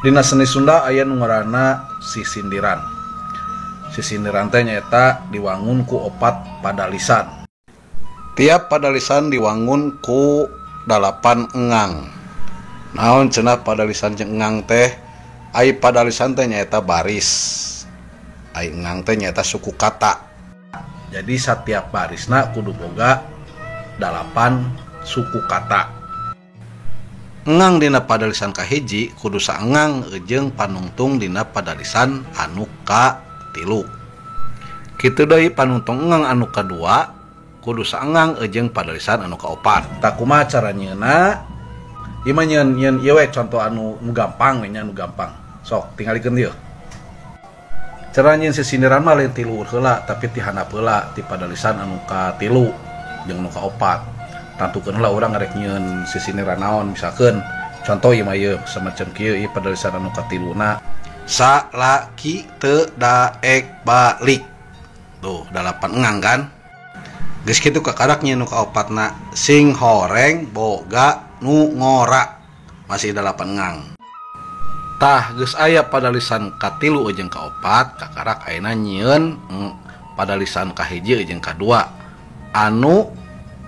Dina seni Sunda aya nu ngaranna sisindiran. Sisindiran teh nyaeta diwangun ku opat padalisan. Tiap padalisan diwangun ku 8 engang. Naon cenah padalisan jeung engang teh? Ai padalisan teh nyaeta baris. Ai engang teh nyaeta suku kata. Jadi setiap barisna kudu boga 8 suku kata. Engang dina padalisan kahiji kudu saengang jeung panungtung dina padalisan anu ka-3. Kitu deui panungtung engang anu kadua kudu saengang jeung padalisan anu ka-4. Tah kumaha cara nyieunna? Ieu mah nyieun ieu we contoh anu gampang we nya anu gampang. Sok tingalikeun dieu. Cara nyieun sisindiran mah lain 3 heula tapi ti handap heula ti padalisan anu ka-3 jeung anu ka-4. Tantukeun heula urang ngarek nyieun sisindiran naon misalkeun contoh ieu mah ieu semacam kieu ieu padalisan anu ka-3na salaki teu daek balik. Tuh 8 engang kan. Geus kitu kakarak nyieun nu ka-4na sing horeng boga nu ngora masih 8 engang. Tah geus aya padalisan ka-3 jeung ka-4 kakarak ayeuna nyieun padalisan kahiji jeung kadua anu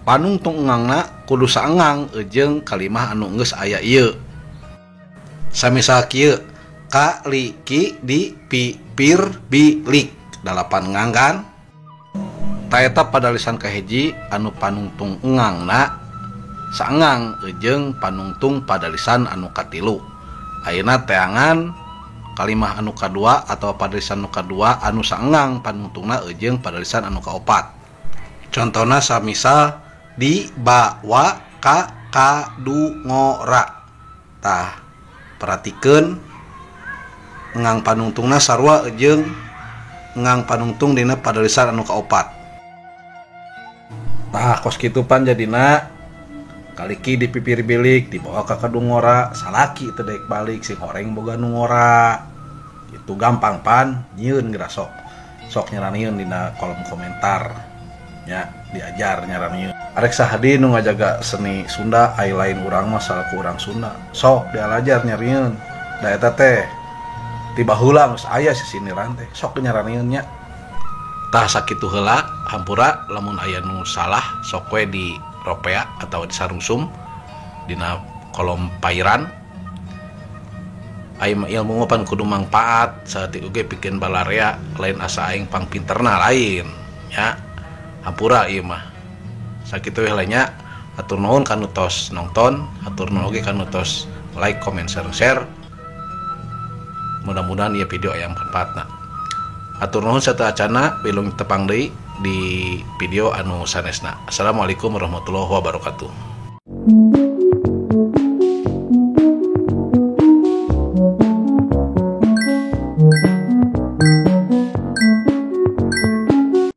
panungtung engangna kudu saengang jeung kalimah anu geus aya ieu. Samisal kieu kaliki di pipir bilik 8 engang kan. Ta eta padalisan kahiji anu panungtung engangna saengang jeung panungtung padalisan anu ka-3. Ayeuna teangan kalimah anu kadua atau padalisan anu kadua anu saengang panungtungna jeung padalisan anu ka-4. Contohna samisal dibawa ka kadungora. Tah perhatikeun engang panungtungna sarua jeung engang panungtung dina padalisan anu ka-4. Tah kos kitu pan jadina kaliki di pipir bilik dibawa ka kadungora salaki teu daek balik sing horeng boga nu ngora. Itu gampang pan nyieun geura sok nyaranieun dina kolom komentar nya diajar nyaranieun. Arek sahadi nu ngajaga seni Sunda ai lain urang mah salaku urang Sunda. Sok dialajar nyarieun. Da eta teh tiba heula geus aya sisindiran teh. Sok nyarieun nya. Tah sakitu heula hampura lamun aya nu salah sok we di ropea atau di sarungsum dina kolom pairan. Ai ilmu pan kudu mangpaat saeutik oge pikeun balarea lain asa aing pangpinterna lain nya. Hampura ieu mah. Sakitu we nya atur nuhun kanu tos nonton, atur nuhun oge kanu tos like, comment, share. Mudah-mudahan ieu video aya manfaatna. Atur nuhun sateeu acana bilung tepang deui di video anu sanesna. Assalamualaikum warahmatullahi wabarakatuh.